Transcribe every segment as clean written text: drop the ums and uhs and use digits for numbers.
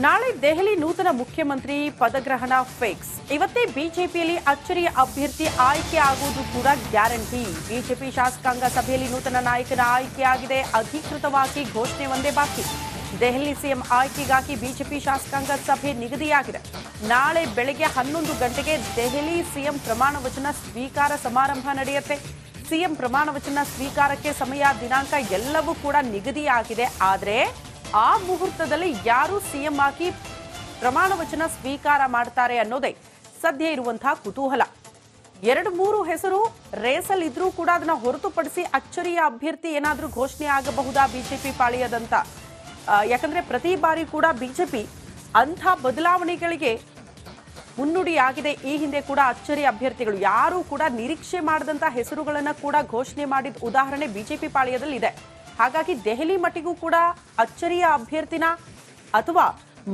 ನಾಳೆ ದೆಹಲಿ ನೂತನ ಮುಖ್ಯಮಂತ್ರಿ ಪದಗ್ರಹಣ ಫಿಕ್ಸ್. ಇವತ್ತೇ ಬಿಜೆಪಿಯಲ್ಲಿ ಅಚ್ಚರಿಯ ಅಭ್ಯರ್ಥಿ ಆಯ್ಕೆ ಆಗುವುದು ಕೂಡ ಗ್ಯಾರಂಟಿ. ಬಿಜೆಪಿ ಶಾಸಕಾಂಗ ಸಭೆಯಲ್ಲಿ ನೂತನ ನಾಯಕನ ಆಯ್ಕೆಯಾಗಿದೆ. ಅಧಿಕೃತವಾಗಿ ಘೋಷಣೆ ಒಂದೇ ಬಾಕಿ. ದೆಹಲಿ ಸಿಎಂ ಆಯ್ಕೆಗಾಗಿ ಬಿಜೆಪಿ ಶಾಸಕಾಂಗ ಸಭೆ ನಿಗದಿಯಾಗಿದೆ. ನಾಳೆ ಬೆಳಗ್ಗೆ 11 ಗಂಟೆಗೆ ದೆಹಲಿ ಸಿಎಂ ಪ್ರಮಾಣ ವಚನ ಸ್ವೀಕಾರ ಸಮಾರಂಭ ನಡೆಯುತ್ತೆ. ಸಿಎಂ ಪ್ರಮಾಣ ವಚನ ಸ್ವೀಕಾರಕ್ಕೆ ಸಮಯ, ದಿನಾಂಕ ಎಲ್ಲವೂ ಕೂಡ ನಿಗದಿಯಾಗಿದೆ. ಆದರೆ ಆ ಮುಹೂರ್ತದಲ್ಲಿ ಯಾರು ಸಿಎಂ ಆಗಿ ಪ್ರಮಾಣ ವಚನ ಸ್ವೀಕಾರ ಮಾಡ್ತಾರೆ ಅನ್ನೋದೇ ಸದ್ಯ ಇರುವಂತಹ ಕುತೂಹಲ. 2-3 ಹೆಸರು ರೇಸಲ್ ಇದ್ರೂ ಕೂಡ ಅದನ್ನ ಹೊರತುಪಡಿಸಿ ಅಚ್ಚರಿಯ ಅಭ್ಯರ್ಥಿ ಏನಾದ್ರೂ ಘೋಷಣೆ ಆಗಬಹುದಾ ಬಿಜೆಪಿ ಪಾಳಿಯದಂತ. ಯಾಕಂದ್ರೆ ಪ್ರತಿ ಬಾರಿ ಕೂಡ ಬಿಜೆಪಿ ಅಂಥ ಬದಲಾವಣೆಗಳಿಗೆ ಮುನ್ನುಡಿಯಾಗಿದೆ. ಈ ಹಿಂದೆ ಕೂಡ ಅಚ್ಚರಿ ಅಭ್ಯರ್ಥಿಗಳು ಯಾರು ಕೂಡ ನಿರೀಕ್ಷೆ ಮಾಡದಂತ ಹೆಸರುಗಳನ್ನ ಕೂಡ ಘೋಷಣೆ ಮಾಡಿದ ಉದಾಹರಣೆ ಬಿಜೆಪಿ ಪಾಳಿಯದಲ್ಲಿ ಇದೆ. ಹಾಗಾಗಿ ದೆಹಲಿ ಮಟ್ಟಿಗೂ ಕೂಡ ಅಚ್ಚರಿಯ ಅಭ್ಯರ್ಥಿನ ಅಥವಾ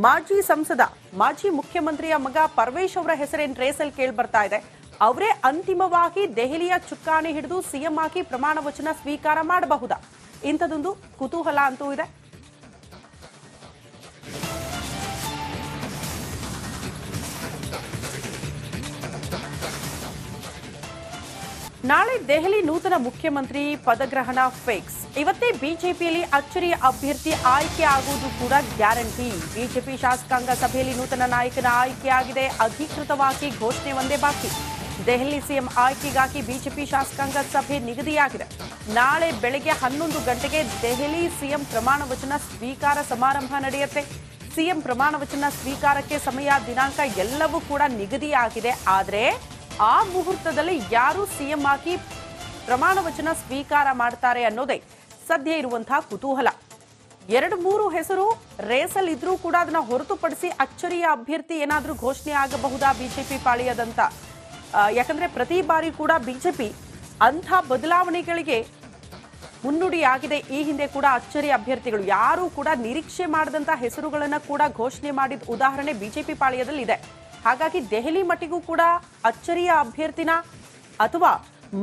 ಮಾಜಿ ಸಂಸದ, ಮಾಜಿ ಮುಖ್ಯಮಂತ್ರಿಯ ಮಗ ಪರ್ವೇಶ್ ಅವರ ಹೆಸರೇನು ರೇಸಲ್ ಕೇಳಿ ಬರ್ತಾ ಇದೆ. ಅವರೇ ಅಂತಿಮವಾಗಿ ದೆಹಲಿಯ ಚುಕ್ಕಾಣಿ ಹಿಡಿದು ಸಿಎಂ ಆಗಿ ಪ್ರಮಾಣ ವಚನ ಸ್ವೀಕಾರ ಮಾಡಬಹುದಾ? ಇಂಥದೊಂದು ಕುತೂಹಲ ಅಂತೂ ಇದೆ. ನಾಳೆ ದೆಹಲಿ ನೂತನ ಮುಖ್ಯಮಂತ್ರಿ ಪದಗ್ರಹಣ ಫಿಕ್ಸ್. ಇವತ್ತೇ ಬಿಜೆಪಿಯಲ್ಲಿ ಅಚ್ಚರಿಯ ಅಭ್ಯರ್ಥಿ ಆಯ್ಕೆ ಆಗುವುದು ಕೂಡ ಗ್ಯಾರಂಟಿ. ಬಿಜೆಪಿ ಶಾಸಕಾಂಗ ಸಭೆಯಲ್ಲಿ ನೂತನ ನಾಯಕನ ಆಯ್ಕೆಯಾಗಿದೆ. ಅಧಿಕೃತವಾಗಿ ಘೋಷಣೆ ಒಂದೇ ಬಾಕಿ. ದೆಹಲಿ ಸಿಎಂ ಆಯ್ಕೆಗಾಗಿ ಬಿಜೆಪಿ ಶಾಸಕಾಂಗ ಸಭೆ ನಿಗದಿಯಾಗಿದೆ. ನಾಳೆ ಬೆಳಗ್ಗೆ 11 ಗಂಟೆಗೆ ದೆಹಲಿ ಸಿಎಂ ಪ್ರಮಾಣ ವಚನ ಸ್ವೀಕಾರ ಸಮಾರಂಭ ನಡೆಯುತ್ತೆ. ಸಿಎಂ ಪ್ರಮಾಣ ವಚನ ಸ್ವೀಕಾರಕ್ಕೆ ಸಮಯ, ದಿನಾಂಕ ಎಲ್ಲವೂ ಕೂಡ ನಿಗದಿಯಾಗಿದೆ. ಆದರೆ ಆ ಮುಹೂರ್ತದಲ್ಲಿ ಯಾರು ಸಿಎಂ ಆಗಿ ಪ್ರಮಾಣ ವಚನ ಸ್ವೀಕಾರ ಮಾಡ್ತಾರೆ ಅನ್ನೋದೇ ಸದ್ಯ ಇರುವಂತಹ ಕುತೂಹಲ. 2-3 ಹೆಸರು ರೇಸಲ್ ಇದ್ರೂ ಕೂಡ ಅದನ್ನ ಹೊರತುಪಡಿಸಿ ಅಚ್ಚರಿಯ ಅಭ್ಯರ್ಥಿ ಏನಾದ್ರೂ ಘೋಷಣೆ ಆಗಬಹುದಾ ಬಿಜೆಪಿ ಪಾಳಿಯದಂತ. ಯಾಕಂದ್ರೆ ಪ್ರತಿ ಬಾರಿ ಕೂಡ ಬಿಜೆಪಿ ಅಂಥ ಬದಲಾವಣೆಗಳಿಗೆ ಮುನ್ನುಡಿಯಾಗಿದೆ. ಈ ಹಿಂದೆ ಕೂಡ ಅಚ್ಚರಿ ಅಭ್ಯರ್ಥಿಗಳು ಯಾರು ಕೂಡ ನಿರೀಕ್ಷೆ ಮಾಡದಂತ ಹೆಸರುಗಳನ್ನ ಕೂಡ ಘೋಷಣೆ ಮಾಡಿದ ಉದಾಹರಣೆ ಬಿಜೆಪಿ ಪಾಳಿಯದಲ್ಲಿ ಇದೆ. ಹಾಗಾಗಿ ದೆಹಲಿ ಮಟ್ಟಿಗೂ ಕೂಡ ಅಚ್ಚರಿಯ ಅಭ್ಯರ್ಥಿನ ಅಥವಾ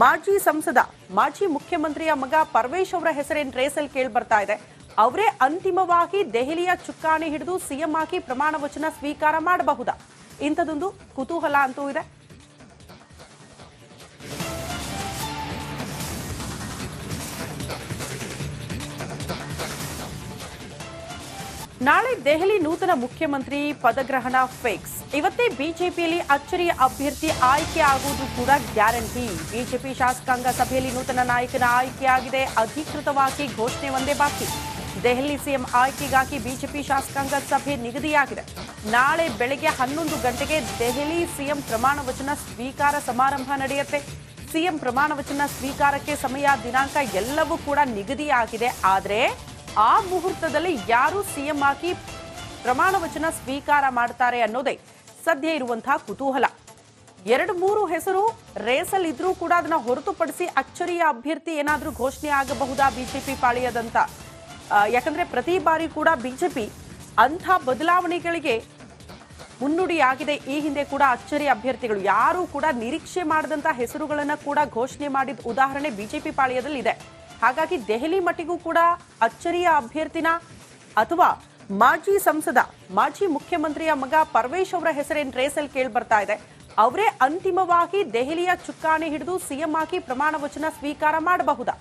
ಮಾಜಿ ಸಂಸದ, ಮಾಜಿ ಮುಖ್ಯಮಂತ್ರಿಯ ಮಗ ಪರ್ವೇಶ್ ಅವರ ಹೆಸರೇನು ರೇಸಲ್ ಕೇಳಿ ಬರ್ತಾ ಇದೆ. ಅವರೇ ಅಂತಿಮವಾಗಿ ದೆಹಲಿಯ ಚುಕ್ಕಾಣಿ ಹಿಡಿದು ಸಿಎಂ ಆಗಿ ಪ್ರಮಾಣ ವಚನ ಸ್ವೀಕಾರ ಮಾಡಬಹುದಾ? ಇಂಥದೊಂದು ಕುತೂಹಲ ಅಂತೂ ಇದೆ. ನಾಳೆ ದೆಹಲಿ ನೂತನ ಮುಖ್ಯಮಂತ್ರಿ ಪದಗ್ರಹಣ ಫಿಕ್ಸ್. ಇವತ್ತೇ ಬಿಜೆಪಿಯಲ್ಲಿ ಅಚ್ಚರಿಯ ಅಭ್ಯರ್ಥಿ ಆಯ್ಕೆ ಆಗುವುದು ಕೂಡ ಗ್ಯಾರಂಟಿ. ಬಿಜೆಪಿ ಶಾಸಕಾಂಗ ಸಭೆಯಲ್ಲಿ ನೂತನ ನಾಯಕನ ಆಯ್ಕೆಯಾಗಿದೆ. ಅಧಿಕೃತವಾಗಿ ಘೋಷಣೆ ಒಂದೇ ಬಾಕಿ. ದೆಹಲಿ ಸಿಎಂ ಆಯ್ಕೆಗಾಗಿ ಬಿಜೆಪಿ ಶಾಸಕಾಂಗ ಸಭೆ ನಿಗದಿಯಾಗಿದೆ. ನಾಳೆ ಬೆಳಗ್ಗೆ 11 ಗಂಟೆಗೆ ದೆಹಲಿ ಸಿಎಂ ಪ್ರಮಾಣ ವಚನ ಸ್ವೀಕಾರ ಸಮಾರಂಭ ನಡೆಯುತ್ತೆ. ಸಿಎಂ ಪ್ರಮಾಣ ವಚನ ಸ್ವೀಕಾರಕ್ಕೆ ಸಮಯ, ದಿನಾಂಕ ಎಲ್ಲವೂ ಕೂಡ ನಿಗದಿಯಾಗಿದೆ. ಆದರೆ ಆ ಮುಹೂರ್ತದಲ್ಲಿ ಯಾರು ಸಿಎಂ ಆಗಿ ಪ್ರಮಾಣ ವಚನ ಸ್ವೀಕಾರ ಮಾಡ್ತಾರೆ ಅನ್ನೋದೇ ಸದ್ಯ ಇರುವಂತಹ ಕುತೂಹಲ. 2-3 ಹೆಸರು ರೇಸಲ್ ಇದ್ರೂ ಕೂಡ ಅದನ್ನ ಹೊರತುಪಡಿಸಿ ಅಚ್ಚರಿಯ ಅಭ್ಯರ್ಥಿ ಏನಾದ್ರೂ ಘೋಷಣೆ ಆಗಬಹುದಾ ಬಿಜೆಪಿ ಪಾಳಿಯದಂತ. ಯಾಕಂದ್ರೆ ಪ್ರತಿ ಬಾರಿ ಕೂಡ ಬಿಜೆಪಿ ಅಂಥ ಬದಲಾವಣೆಗಳಿಗೆ ಮುನ್ನುಡಿಯಾಗಿದೆ. ಈ ಹಿಂದೆ ಕೂಡ ಅಚ್ಚರಿ ಅಭ್ಯರ್ಥಿಗಳು ಯಾರು ಕೂಡ ನಿರೀಕ್ಷೆ ಮಾಡದಂತ ಹೆಸರುಗಳನ್ನ ಕೂಡ ಘೋಷಣೆ ಮಾಡಿದ ಉದಾಹರಣೆ ಬಿಜೆಪಿ ಪಾಳಿಯದಲ್ಲಿ ಇದೆ. ಹಾಗಾಗಿ ದೆಹಲಿ ಮಟ್ಟಿಗೂ ಕೂಡ ಅಚ್ಚರಿಯ ಅಭ್ಯರ್ಥಿನ ಅಥವಾ ಮಾಜಿ ಸಂಸದ, ಮಾಜಿ ಮುಖ್ಯಮಂತ್ರಿಯ ಮಗ ಪರ್ವೇಶ್ ಅವರ ಹೆಸರೇನು ರೇಸಲ್ ಕೇಳಿ ಬರ್ತಾ ಇದೆ. ಅವರೇ ಅಂತಿಮವಾಗಿ ದೆಹಲಿಯ ಚುಕ್ಕಾಣಿ ಹಿಡಿದು ಸಿಎಂ ಆಗಿ ಪ್ರಮಾಣ ವಚನ ಸ್ವೀಕಾರ ಮಾಡಬಹುದಾ?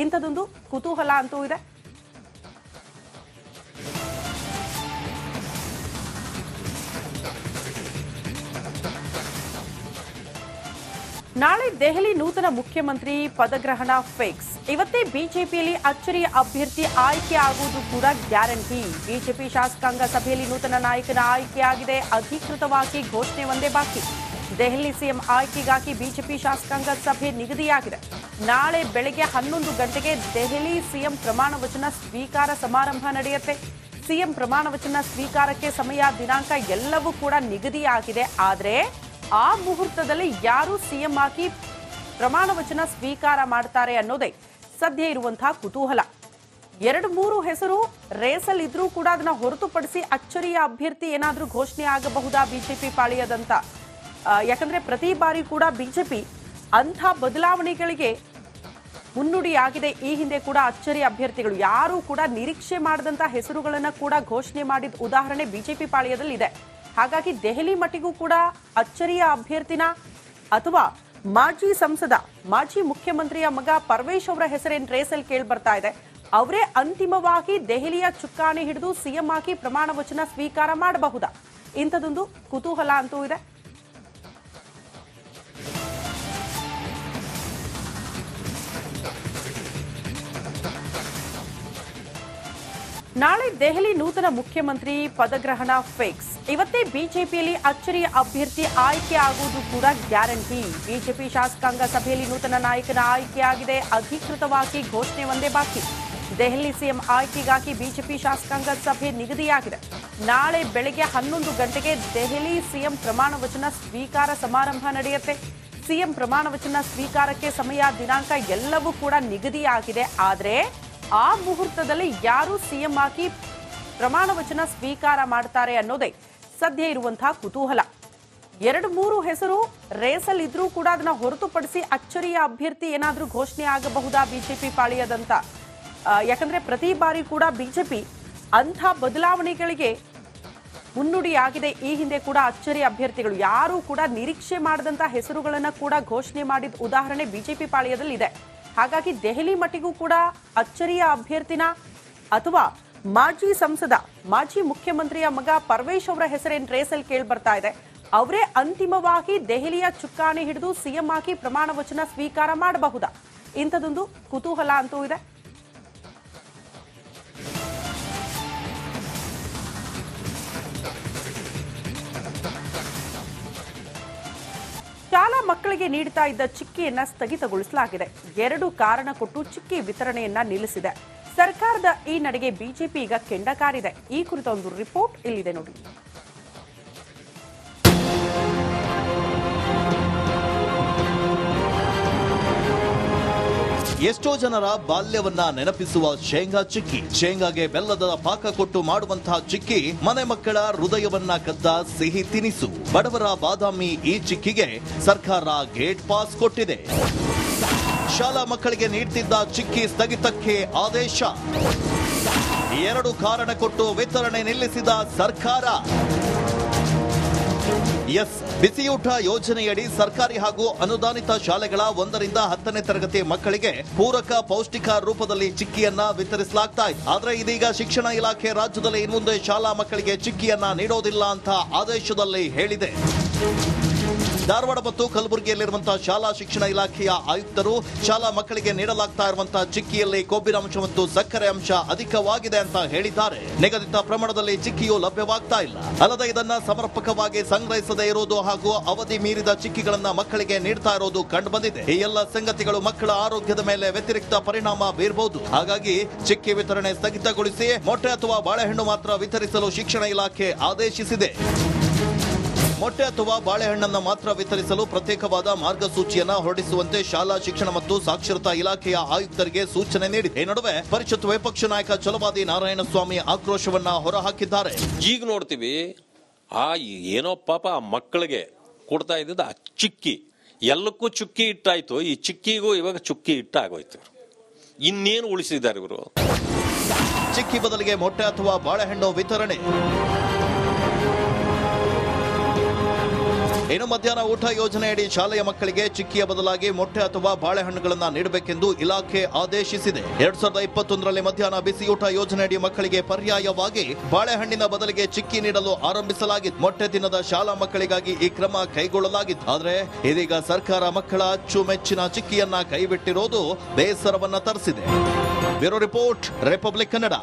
ಇಂಥದೊಂದು ಕುತೂಹಲ ಅಂತೂ ಇದೆ. ನಾಳೆ ದೆಹಲಿ ನೂತನ ಮುಖ್ಯಮಂತ್ರಿ ಪದಗ್ರಹಣ ಫಿಕ್ಸ್. ಇವತ್ತೇ ಬಿಜೆಪಿಯಲ್ಲಿ ಅಚ್ಚರಿಯ ಅಭ್ಯರ್ಥಿ ಆಯ್ಕೆ ಆಗುವುದು ಕೂಡ ಗ್ಯಾರಂಟಿ. ಬಿಜೆಪಿ ಶಾಸಕಾಂಗ ಸಭೆಯಲ್ಲಿ ನೂತನ ನಾಯಕನ ಆಯ್ಕೆಯಾಗಿದೆ. ಅಧಿಕೃತವಾಗಿ ಘೋಷಣೆ ಒಂದೇ ಬಾಕಿ. ದೆಹಲಿ ಸಿಎಂ ಆಯ್ಕೆಗಾಗಿ ಬಿಜೆಪಿ ಶಾಸಕಾಂಗ ಸಭೆ ನಿಗದಿಯಾಗಿದೆ. ನಾಳೆ ಬೆಳಗ್ಗೆ 11 ಗಂಟೆಗೆ ದೆಹಲಿ ಸಿಎಂ ಪ್ರಮಾಣ ವಚನ ಸ್ವೀಕಾರ ಸಮಾರಂಭ ನಡೆಯುತ್ತೆ. ಸಿಎಂ ಪ್ರಮಾಣ ವಚನ ಸ್ವೀಕಾರಕ್ಕೆ ಸಮಯ, ದಿನಾಂಕ ಎಲ್ಲವೂ ಕೂಡ ನಿಗದಿಯಾಗಿದೆ. ಆದರೆ ಆ ಮುಹೂರ್ತದಲ್ಲಿ ಯಾರು ಸಿಎಂ ಆಗಿ ಪ್ರಮಾಣ ವಚನ ಸ್ವೀಕಾರ ಮಾಡ್ತಾರೆ ಅನ್ನೋದೇ ಸದ್ಯ ಇರುವಂತಹ ಕುತೂಹಲ. 2-3 ಹೆಸರು ರೇಸಲ್ ಇದ್ರೂ ಕೂಡ ಅದನ್ನ ಹೊರತುಪಡಿಸಿ ಅಚ್ಚರಿಯ ಅಭ್ಯರ್ಥಿ ಏನಾದ್ರೂ ಘೋಷಣೆ ಆಗಬಹುದಾ ಬಿಜೆಪಿ ಪಾಳಿಯದಂತ. ಯಾಕಂದ್ರೆ ಪ್ರತಿ ಬಾರಿ ಕೂಡ ಬಿಜೆಪಿ ಅಂಥ ಬದಲಾವಣೆಗಳಿಗೆ ಮುನ್ನುಡಿಯಾಗಿದೆ. ಈ ಹಿಂದೆ ಕೂಡ ಅಚ್ಚರಿ ಅಭ್ಯರ್ಥಿಗಳು ಯಾರೂ ಕೂಡ ನಿರೀಕ್ಷೆ ಮಾಡದಂತ ಹೆಸರುಗಳನ್ನ ಕೂಡ ಘೋಷಣೆ ಮಾಡಿದ ಉದಾಹರಣೆ ಬಿಜೆಪಿ ಪಾಳ್ಯದಲ್ಲಿ ಇದೆ. ಹಾಗಾಗಿ ದೆಹಲಿ ಮಟ್ಟಿಗೂ ಕೂಡ ಅಚ್ಚರಿಯ ಅಭ್ಯರ್ಥಿನ ಅಥವಾ ಮಾಜಿ ಸಂಸದ, ಮಾಜಿ ಮುಖ್ಯಮಂತ್ರಿಯ ಮಗ ಪರ್ವೇಶ್ ಅವರ ಹೆಸರೇನು ರೇಸಲ್ಲಿ ಕೇಳಿ ಬರ್ತಾ ಇದೆ. ಅವರೇ ಅಂತಿಮವಾಗಿ ದೆಹಲಿಯ ಚುಕ್ಕಾಣಿ ಹಿಡಿದು ಸಿಎಂ ಆಗಿ ಪ್ರಮಾಣ ವಚನ ಸ್ವೀಕಾರ ಮಾಡಬಹುದಾ? ಇಂಥದೊಂದು ಕುತೂಹಲ ಅಂತೂ ಇದೆ. ನಾಳೆ ದೆಹಲಿ ನೂತನ ಮುಖ್ಯಮಂತ್ರಿ ಪದಗ್ರಹಣ ಫಿಕ್ಸ್. ಇವತ್ತೇ ಬಿಜೆಪಿಯಲ್ಲಿ ಅಚ್ಚರಿಯ ಅಭ್ಯರ್ಥಿ ಆಯ್ಕೆ ಆಗುವುದು ಕೂಡ ಗ್ಯಾರಂಟಿ. ಬಿಜೆಪಿ ಶಾಸಕಾಂಗ ಸಭೆಯಲ್ಲಿ ನೂತನ ನಾಯಕನ ಆಯ್ಕೆಯಾಗಿದೆ. ಅಧಿಕೃತವಾಗಿ ಘೋಷಣೆ ಒಂದೇ ಬಾಕಿ. ದೆಹಲಿ ಸಿಎಂ ಆಯ್ಕೆಗಾಗಿ ಬಿಜೆಪಿ ಶಾಸಕಾಂಗ ಸಭೆ ನಿಗದಿಯಾಗಿದೆ. ನಾಳೆ ಬೆಳಗ್ಗೆ 11 ಗಂಟೆಗೆ ದೆಹಲಿ ಸಿಎಂ ಪ್ರಮಾಣ ವಚನ ಸ್ವೀಕಾರ ಸಮಾರಂಭ ನಡೆಯುತ್ತೆ. ಸಿಎಂ ಪ್ರಮಾಣ ವಚನ ಸ್ವೀಕಾರಕ್ಕೆ ಸಮಯ, ದಿನಾಂಕ ಎಲ್ಲವೂ ಕೂಡ ನಿಗದಿಯಾಗಿದೆ. ಆದರೆ ಆ ಮುಹೂರ್ತದಲ್ಲಿ ಯಾರು ಸಿಎಂ ಆಗಿ ಪ್ರಮಾಣ ವಚನ ಸ್ವೀಕಾರ ಮಾಡ್ತಾರೆ ಅನ್ನೋದೇ ಸದ್ಯ ಇರುವಂತಹ ಕುತೂಹಲ. 2-3 ಹೆಸರು ರೇಸಲ್ಲಿ ಇದ್ರೂ ಕೂಡ ಅದನ್ನ ಹೊರತುಪಡಿಸಿ ಅಚ್ಚರಿಯ ಅಭ್ಯರ್ಥಿ ಏನಾದ್ರೂ ಘೋಷಣೆ ಆಗಬಹುದಾ ಬಿಜೆಪಿ ಪಾಳಿಯದಂತ? ಯಾಕಂದ್ರೆ ಪ್ರತಿ ಬಾರಿ ಕೂಡ ಬಿಜೆಪಿ ಅಂಥ ಬದಲಾವಣೆಗಳಿಗೆ ಮುನ್ನುಡಿಯಾಗಿದೆ. ಈ ಹಿಂದೆ ಕೂಡ ಅಚ್ಚರಿ ಅಭ್ಯರ್ಥಿಗಳು ಯಾರೂ ಕೂಡ ನಿರೀಕ್ಷೆ ಮಾಡದಂತ ಹೆಸರುಗಳನ್ನ ಕೂಡ ಘೋಷಣೆ ಮಾಡಿದ ಉದಾಹರಣೆ ಬಿಜೆಪಿ ಪಾಳ್ಯದಲ್ಲಿ ಇದೆ. ಹಾಗಾಗಿ ದೆಹಲಿ ಮಟ್ಟಿಗೂ ಕೂಡ ಅಚ್ಚರಿಯ ಅಭ್ಯರ್ಥಿನ ಅಥವಾ ಮಾಜಿ ಸಂಸದ, ಮಾಜಿ ಮುಖ್ಯಮಂತ್ರಿಯ ಮಗ ಪರ್ವೇಶ್ ಅವರ ಹೆಸರೇನು ರೇಸಲ್ಲಿ ಕೇಳಿ ಬರ್ತಾ ಇದೆ. ಅವರೇ ಅಂತಿಮವಾಗಿ ದೆಹಲಿಯ ಚುಕ್ಕಾಣಿ ಹಿಡಿದು ಸಿಎಂ ಆಗಿ ಪ್ರಮಾಣ ವಚನ ಸ್ವೀಕಾರ ಮಾಡಬಹುದಾ? ಇಂಥದೊಂದು ಕುತೂಹಲ ಅಂತೂ ಇದೆ. ಶಾಲಾ ಮಕ್ಕಳಿಗೆ ನೀಡ್ತಾ ಇದ್ದ ಚಿಕ್ಕಿಯನ್ನ ಸ್ಥಗಿತಗೊಳಿಸಲಾಗಿದೆ. 2 ಕಾರಣ ಕೊಟ್ಟು ಚಿಕ್ಕಿ ವಿತರಣೆಯನ್ನ ನಿಲ್ಲಿಸಿದೆ. ಸರ್ಕಾರದ ಈ ನಡೆಗೆ ಬಿಜೆಪಿ ಈಗ ಕೆಂಡ ಕಾರಿದೆ. ಈ ಕುರಿತ ಒಂದು ರಿಪೋರ್ಟ್ ಇಲ್ಲಿದೆ ನೋಡಿ. ಎಷ್ಟೋ ಜನರ ಬಾಲ್ಯವನ್ನ ನೆನಪಿಸುವ ಶೇಂಗಾ ಚಿಕ್ಕಿ. ಶೇಂಗಾಗೆ ಬೆಲ್ಲದ ಪಾಕ ಕೊಟ್ಟು ಮಾಡುವಂತಹ ಚಿಕ್ಕಿ ಮನೆ ಮಕ್ಕಳ ಹೃದಯವನ್ನ ಕದ್ದ ಸಿಹಿ ತಿನಿಸು. ಬಡವರ ಬಾದಾಮಿ ಈ ಚಿಕ್ಕಿಗೆ ಸರ್ಕಾರ ಗೇಟ್ ಪಾಸ್ ಕೊಟ್ಟಿದೆ. ಶಾಲಾ ಮಕ್ಕಳಿಗೆ ನೀಡ್ತಿದ್ದ ಚಿಕ್ಕಿ ಸ್ಥಗಿತಕ್ಕೆ ಆದೇಶ. 2 ಕಾರಣ ಕೊಟ್ಟು ವಿತರಣೆ ನಿಲ್ಲಿಸಿದ ಸರ್ಕಾರ. ಬಿಸಿಯೂಟ ಯೋಜನೆಯಡಿ ಸರ್ಕಾರಿ ಹಾಗೂ ಅನುದಾನಿತ ಶಾಲೆಗಳ 1ರಿಂದ 10ನೇ ತರಗತಿ ಮಕ್ಕಳಿಗೆ ಪೂರಕ ಪೌಷ್ಟಿಕ ರೂಪದಲ್ಲಿ ಚಿಕ್ಕಿಯನ್ನ ವಿತರಿಸಲಾಗ್ತಾ ಇದೆ. ಆದ್ರೆ ಇದೀಗ ಶಿಕ್ಷಣ ಇಲಾಖೆ ರಾಜ್ಯದಲ್ಲಿ ಇನ್ಮುಂದೆ ಶಾಲಾ ಮಕ್ಕಳಿಗೆ ಚಿಕ್ಕಿಯನ್ನ ನೀಡೋದಿಲ್ಲ ಅಂತ ಆದೇಶದಲ್ಲಿ ಹೇಳಿದೆ. ಧಾರವಾಡ ಮತ್ತು ಕಲಬುರಗಿಯಲ್ಲಿರುವಂತಹ ಶಾಲಾ ಶಿಕ್ಷಣ ಇಲಾಖೆಯ ಆಯುಕ್ತರು ಶಾಲಾ ಮಕ್ಕಳಿಗೆ ನೀಡಲಾಗ್ತಾ ಇರುವಂತಹ ಚಿಕ್ಕಿಯಲ್ಲಿ ಕೊಬ್ಬಿನ ಅಂಶ ಮತ್ತು ಸಕ್ಕರೆ ಅಂಶ ಅಧಿಕವಾಗಿದೆ ಅಂತ ಹೇಳಿದ್ದಾರೆ. ನಿಗದಿತ ಪ್ರಮಾಣದಲ್ಲಿ ಚಿಕ್ಕಿಯು ಲಭ್ಯವಾಗ್ತಾ ಇಲ್ಲ. ಅಲ್ಲದೆ ಇದನ್ನ ಸಮರ್ಪಕವಾಗಿ ಸಂಗ್ರಹಿಸದೇ ಇರುವುದು ಹಾಗೂ ಅವಧಿ ಮೀರಿದ ಚಿಕ್ಕಿಗಳನ್ನ ಮಕ್ಕಳಿಗೆ ನೀಡ್ತಾ ಇರೋದು ಕಂಡು ಬಂದಿದೆ. ಈ ಎಲ್ಲ ಸಂಗತಿಗಳು ಮಕ್ಕಳ ಆರೋಗ್ಯದ ಮೇಲೆ ವ್ಯತಿರಿಕ್ತ ಪರಿಣಾಮ ಬೀರಬಹುದು. ಹಾಗಾಗಿ ಚಿಕ್ಕಿ ವಿತರಣೆ ಸ್ಥಗಿತಗೊಳಿಸಿ ಮೊಟ್ಟೆ ಅಥವಾ ಬಾಳೆಹಣ್ಣು ಮಾತ್ರ ವಿತರಿಸಲು ಶಿಕ್ಷಣ ಇಲಾಖೆ ಆದೇಶಿಸಿದೆ. ಮೊಟ್ಟೆ ಅಥವಾ ಬಾಳೆಹಣ್ಣನ್ನು ಮಾತ್ರ ವಿತರಿಸಲು ಪ್ರತ್ಯೇಕವಾದ ಮಾರ್ಗಸೂಚಿಯನ್ನ ಹೊರಡಿಸುವಂತೆ ಶಾಲಾ ಶಿಕ್ಷಣ ಮತ್ತು ಸಾಕ್ಷರತಾ ಇಲಾಖೆಯ ಆಯುಕ್ತರಿಗೆ ಸೂಚನೆ ನೀಡಿದೆ. ಈ ನಡುವೆ ಪರಿಷತ್ ವಿಪಕ್ಷ ನಾಯಕ ಛಲವಾದಿ ನಾರಾಯಣಸ್ವಾಮಿ ಆಕ್ರೋಶವನ್ನ ಹೊರಹಾಕಿದ್ದಾರೆ. ಈಗ ನೋಡ್ತೀವಿ ಏನೋ ಪಾಪ ಮಕ್ಕಳಿಗೆ ಕೊಡ್ತಾ ಇದ್ದ ಆ ಚಿಕ್ಕಿ ಎಲ್ಲಕ್ಕೂ ಚುಕ್ಕಿ ಇಟ್ಟಾಯ್ತು. ಈ ಚಿಕ್ಕಿಗೂ ಇವಾಗ ಚುಕ್ಕಿ ಇಟ್ಟಾಗೋಯ್ತು. ಇನ್ನೇನು ಉಳಿಸಿದ್ದಾರೆ ಇವರು? ಚಿಕ್ಕಿ ಬದಲಿಗೆ ಮೊಟ್ಟೆ ಅಥವಾ ಬಾಳೆಹಣ್ಣು ವಿತರಣೆ. ಇನ್ನು ಮಧ್ಯಾಹ್ನ ಊಟ ಯೋಜನೆಯಡಿ ಶಾಲೆಯ ಮಕ್ಕಳಿಗೆ ಚಿಕ್ಕಿಯ ಬದಲಾಗಿ ಮೊಟ್ಟೆ ಅಥವಾ ಬಾಳೆಹಣ್ಣುಗಳನ್ನು ನೀಡಬೇಕೆಂದು ಇಲಾಖೆ ಆದೇಶಿಸಿದೆ. 2021ರಲ್ಲಿ ಮಧ್ಯಾಹ್ನ ಬಿಸಿಯೂಟ ಯೋಜನೆಯಡಿ ಮಕ್ಕಳಿಗೆ ಪರ್ಯಾಯವಾಗಿ ಬಾಳೆಹಣ್ಣಿನ ಬದಲಿಗೆ ಚಿಕ್ಕಿ ನೀಡಲು ಆರಂಭಿಸಲಾಗಿತ್ತು. ಮೊಟ್ಟೆ ದಿನದ ಶಾಲಾ ಮಕ್ಕಳಿಗಾಗಿ ಈ ಕ್ರಮ ಕೈಗೊಳ್ಳಲಾಗಿತ್ತು. ಆದರೆ ಇದೀಗ ಸರ್ಕಾರ ಮಕ್ಕಳ ಅಚ್ಚುಮೆಚ್ಚಿನ ಚಿಕ್ಕಿಯನ್ನ ಕೈಬಿಟ್ಟಿರೋದು ಬೇಸರವನ್ನ ತರಿಸಿದೆ. Bureau report, republic Kannada.